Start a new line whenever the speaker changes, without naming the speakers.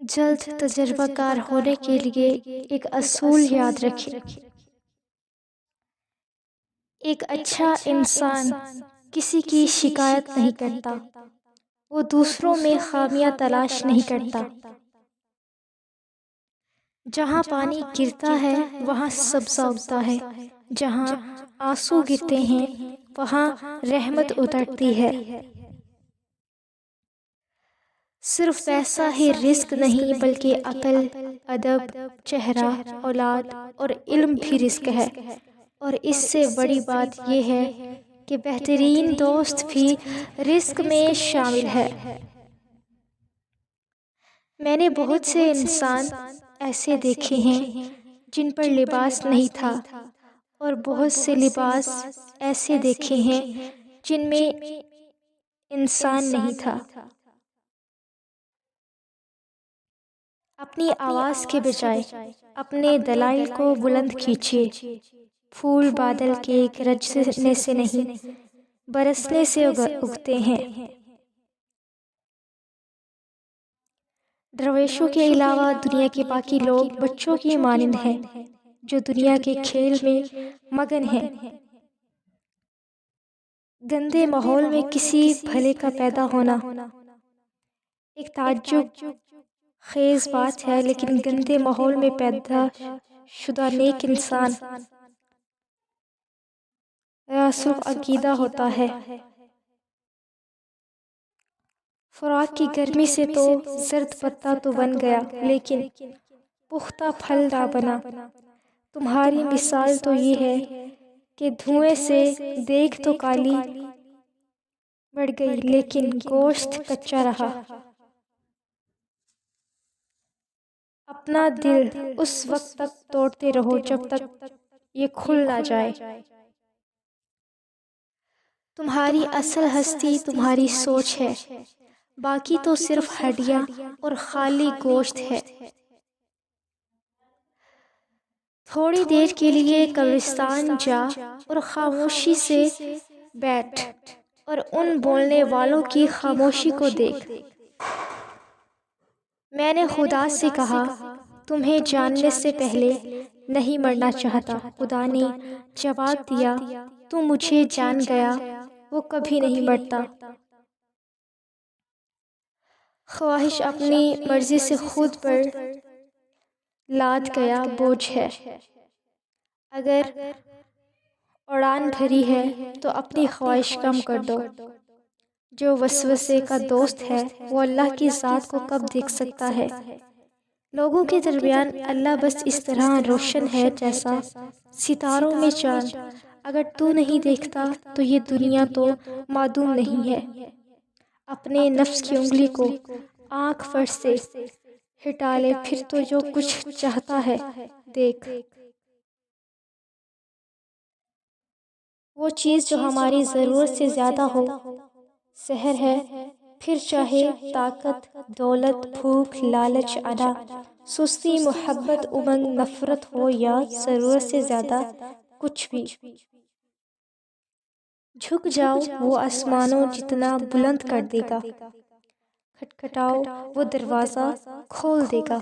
جلد تجربہ کار ہونے کے لیے ایک اصول یاد رکھیں۔ ایک اچھا انسان کسی کی شکایت نہیں کرتا، وہ دوسروں میں خامیاں تلاش نہیں کرتا۔ جہاں پانی گرتا ہے وہاں سبزہ اگتا ہے، جہاں آنسو گرتے ہیں وہاں رحمت اترتی ہے۔ صرف پیسہ ہی رزق نہیں بلکہ عقل، ادب، چہرہ، اولاد اور علم بھی رزق ہے، اور اس سے بڑی بات یہ ہے کہ بہترین دوست بھی رزق میں شامل ہے۔ میں نے بہت سے انسان ایسے دیکھے ہیں جن پر لباس نہیں تھا، اور بہت سے لباس ایسے دیکھے ہیں جن میں انسان نہیں تھا۔ اپنی آواز کے بجائے اپنے دلائل کو بلند کیجیے۔ پھول بادل کے گرجنے سے نہیں، برسنے سے اگتے ہیں۔ درویشوں کے علاوہ دنیا کے باقی لوگ بچوں کی مانند ہیں جو دنیا کے کھیل میں مگن ہیں۔ گندے ماحول میں کسی بھلے کا پیدا ہونا ایک تعجب خیز بات ہے، لیکن گندے ماحول میں پیدا شدہ نیک انسان راسخ عقیدہ ہوتا ہے۔ خوراک کی گرمی سے تو زرد پتا تو بن گیا لیکن پختہ پھل نہ بنا۔ تمہاری مثال تو یہ ہے کہ دھوئیں سے دیگ تو کالی پڑ گئی لیکن گوشت کچا رہا۔ اپنا دل اس وقت تک توڑتے رہو جب تک یہ کھل نہ جائے۔ تمہاری اصل ہستی تمہاری سوچ ہے، باقی تو صرف ہڈیاں اور خالی گوشت ہے۔ تھوڑی دیر کے لیے قبرستان جا اور خاموشی سے بیٹھ اور ان بولنے والوں کی خاموشی کو دیکھ۔ میں نے خدا سے کہا، تمہیں جاننے سے پہلے نہیں مرنا چاہتا۔ خدا نے جواب دیا، تو مجھے جان گیا، وہ کبھی نہیں مرتا۔ خواہش اپنی مرضی سے خود پر لاد گیا بوجھ ہے۔ اگر اڑان بھری ہے تو اپنی خواہش کم کر دو۔ جو وسوسے کا دوست ہے وہ اللہ کی ذات کو کب دیکھ سکتا ہے؟ لوگوں کے درمیان اللہ بس اس طرح روشن ہے جیسا ستاروں میں چاند۔ اگر تو نہیں دیکھتا تو یہ دنیا تو معدوم نہیں ہے۔ اپنے نفس کی انگلی کو آنکھ فرش سے ہٹا لے، پھر تو جو کچھ چاہتا ہے دیکھ۔ وہ چیز جو ہماری ضرورت سے زیادہ ہو سحر ہے، پھر چاہے طاقت، دولت، بھوک، لالچ، انا، سستی، محبت، امنگ، نفرت ہو یا ضرورت سے زیادہ کچھ بھی۔ جھک جاؤ، وہ آسمانوں جتنا بلند کر دے گا۔ کھٹکھٹاؤ، وہ دروازہ کھول دے گا۔